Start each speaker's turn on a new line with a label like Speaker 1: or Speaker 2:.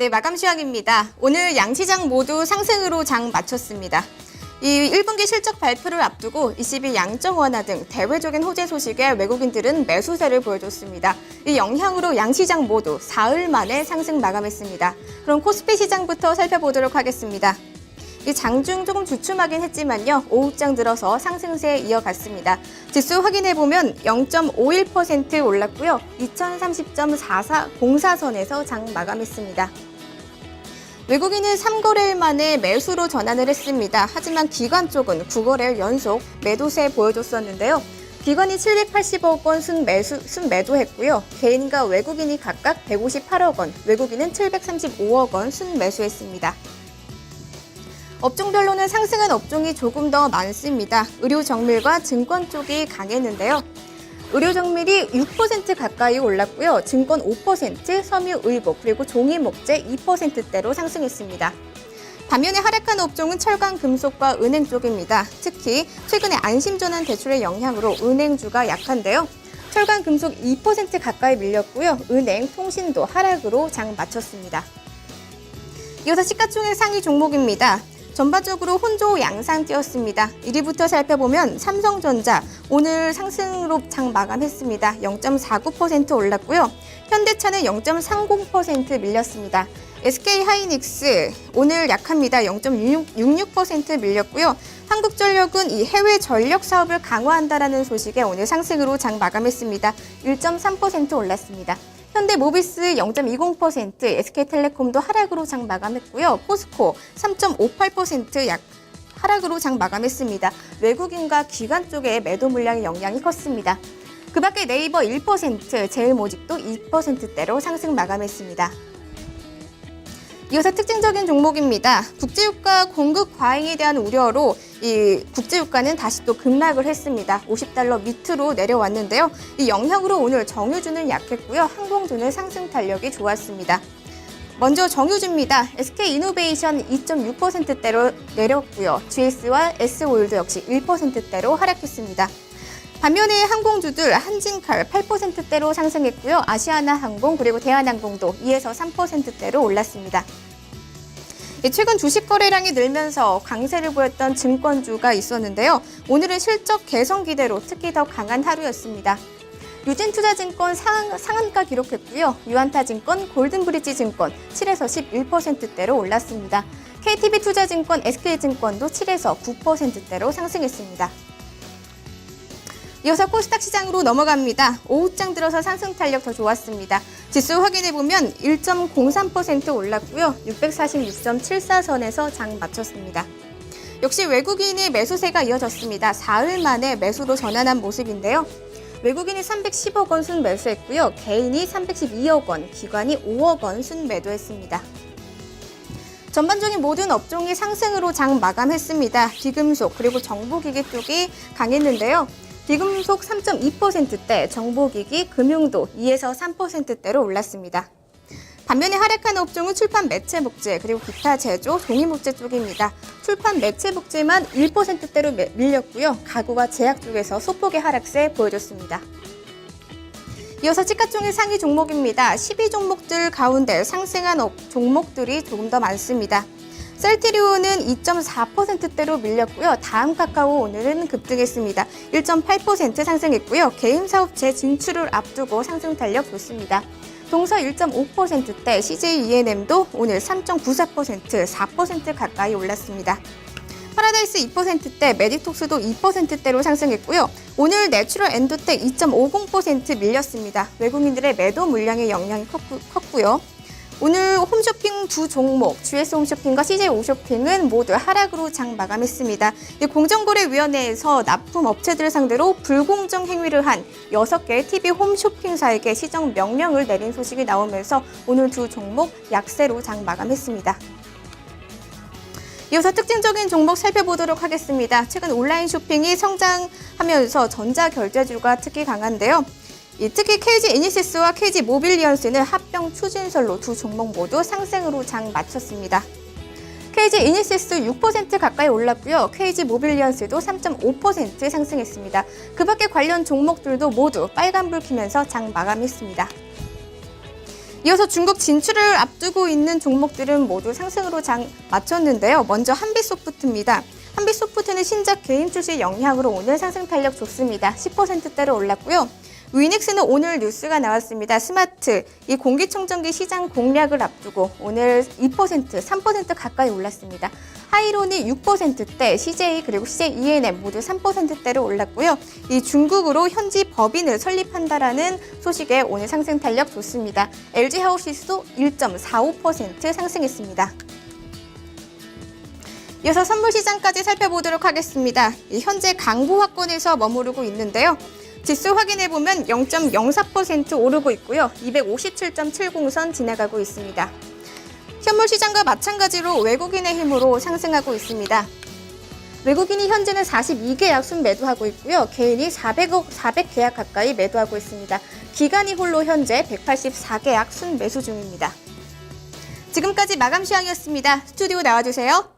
Speaker 1: 네, 마감 시황입니다. 오늘 양시장 모두 상승으로 장 마쳤습니다. 이 1분기 실적 발표를 앞두고 22 양적 완화 등 대외적인 호재 소식에 외국인들은 매수세를 보여줬습니다. 이 영향으로 양시장 모두 사흘 만에 상승 마감했습니다. 그럼 코스피 시장부터 살펴보도록 하겠습니다. 이 장중 조금 주춤하긴 했지만요. 오후장 들어서 상승세 이어갔습니다. 지수 확인해보면 0.51% 올랐고요. 2030.4404선에서 장 마감했습니다. 외국인은 3거래일 만에 매수로 전환을 했습니다. 하지만 기관 쪽은 9거래일 연속 매도세 보여줬었는데요. 기관이 780억 원 순매도했고요. 개인과 외국인이 각각 158억 원, 외국인은 735억 원 순매수했습니다. 업종별로는 상승한 업종이 조금 더 많습니다. 의료 정밀과 증권 쪽이 강했는데요. 의료 정밀이 6% 가까이 올랐고요. 증권 5%, 섬유 의복, 그리고 종이 목재 2%대로 상승했습니다. 반면에 하락한 업종은 철강, 금속과 은행 쪽입니다. 특히 최근에 안심전환 대출의 영향으로 은행주가 약한데요. 철강, 금속 2% 가까이 밀렸고요. 은행, 통신도 하락으로 장 마쳤습니다. 이어서 시가총액 상위 종목입니다. 전반적으로 혼조 양상 띄었습니다. 1위부터 살펴보면 삼성전자 오늘 상승으로 장 마감했습니다. 0.49% 올랐고요. 현대차는 0.30% 밀렸습니다. SK하이닉스 오늘 약합니다. 0.66% 밀렸고요. 한국전력은 이 해외 전력 사업을 강화한다라는 소식에 오늘 상승으로 장 마감했습니다. 1.3% 올랐습니다. 현대모비스 0.20%, SK텔레콤도 하락으로 장 마감했고요. 포스코 3.58% 하락으로 장 마감했습니다. 외국인과 기관 쪽의 매도 물량의 영향이 컸습니다. 그 밖에 네이버 1%, 제일모직도 2%대로 상승 마감했습니다. 이어서 특징적인 종목입니다. 국제유가 공급 과잉에 대한 우려로 이 국제유가는 다시 또 급락을 했습니다. 50달러 밑으로 내려왔는데요. 이 영향으로 오늘 정유주는 약했고요. 항공주는 상승 탄력이 좋았습니다. 먼저 정유주입니다. SK이노베이션 2.6%대로 내렸고요. GS와 S오일도 역시 1%대로 하락했습니다. 반면에 항공주들 한진칼 8%대로 상승했고요. 아시아나항공 그리고 대한항공도 2에서 3%대로 올랐습니다. 최근 주식 거래량이 늘면서 강세를 보였던 증권주가 있었는데요. 오늘은 실적 개선 기대로 특히 더 강한 하루였습니다. 유진투자증권 상한가 기록했고요. 유한타증권, 골든브리지증권 7에서 11%대로 올랐습니다. KTB투자증권, SK증권도 7에서 9%대로 상승했습니다. 이어서 코스닥 시장으로 넘어갑니다. 오후장 들어서 상승 탄력 더 좋았습니다. 지수 확인해보면 1.03% 올랐고요. 646.74선에서 장 마쳤습니다. 역시 외국인의 매수세가 이어졌습니다. 사흘 만에 매수로 전환한 모습인데요. 외국인이 310억 원 순매수했고요. 개인이 312억 원, 기관이 5억 원 순매도했습니다. 전반적인 모든 업종이 상승으로 장 마감했습니다. 비금속 그리고 정보기기 쪽이 강했는데요. 비금속 3.2%대, 정보기기, 금융도 2에서 3%대로 올랐습니다. 반면에 하락한 업종은 출판 매체 목재, 그리고 기타 제조, 종이 목재 쪽입니다. 출판 매체 목재만 1%대로 밀렸고요. 가구와 제약 쪽에서 소폭의 하락세 보여줬습니다. 이어서 시가총액 상위 종목입니다. 12종목들 가운데 상승한 종목들이 조금 더 많습니다. 셀트리온은 2.4%대로 밀렸고요. 다음 카카오 오늘은 급등했습니다. 1.8% 상승했고요. 게임 사업 재진출을 앞두고 상승 탄력 좋습니다. 동서 1.5%대, CJ ENM도 오늘 3.94%, 4% 가까이 올랐습니다. 파라다이스 2%대, 메디톡스도 2%대로 상승했고요. 오늘 내추럴 엔도텍 2.50% 밀렸습니다. 외국인들의 매도 물량의 영향이 컸고요. 오늘 홈쇼핑 두 종목, GS 홈쇼핑과 CJ 홈쇼핑은 모두 하락으로 장 마감했습니다. 공정거래위원회에서 납품업체들을 상대로 불공정 행위를 한 6개의 TV 홈쇼핑사에게 시정 명령을 내린 소식이 나오면서 오늘 두 종목 약세로 장 마감했습니다. 이어서 특징적인 종목 살펴보도록 하겠습니다. 최근 온라인 쇼핑이 성장하면서 전자결제주가 특히 강한데요. 특히 KG 이니시스와 KG 모빌리언스는 합병 추진설로 두 종목 모두 상승으로 장 마쳤습니다. KG 이니시스 6% 가까이 올랐고요. KG 모빌리언스도 3.5% 상승했습니다. 그 밖에 관련 종목들도 모두 빨간불 켜면서 장 마감했습니다. 이어서 중국 진출을 앞두고 있는 종목들은 모두 상승으로 장 마쳤는데요. 먼저 한빛소프트입니다. 한빛소프트는 신작 게임 출시 영향으로 오늘 상승 탄력 좋습니다. 10%대로 올랐고요. 위닉스는 오늘 뉴스가 나왔습니다. 스마트, 이 공기청정기 시장 공략을 앞두고 오늘 2%, 3% 가까이 올랐습니다. 하이론이 6%대, CJ 그리고 CJ ENM 모두 3%대로 올랐고요. 이 중국으로 현지 법인을 설립한다라는 소식에 오늘 상승 탄력 좋습니다. LG 하우시스도 1.45% 상승했습니다. 이어서 선물 시장까지 살펴보도록 하겠습니다. 현재 강보 확권에서 머무르고 있는데요. 지수 확인해보면 0.04% 오르고 있고요. 257.70선 지나가고 있습니다. 현물 시장과 마찬가지로 외국인의 힘으로 상승하고 있습니다. 외국인이 현재는 42계약 순매도하고 있고요. 개인이 400계약 가까이 매도하고 있습니다. 기관이 홀로 현재 184계약 순매수 중입니다. 지금까지 마감 시황이었습니다. 스튜디오 나와주세요.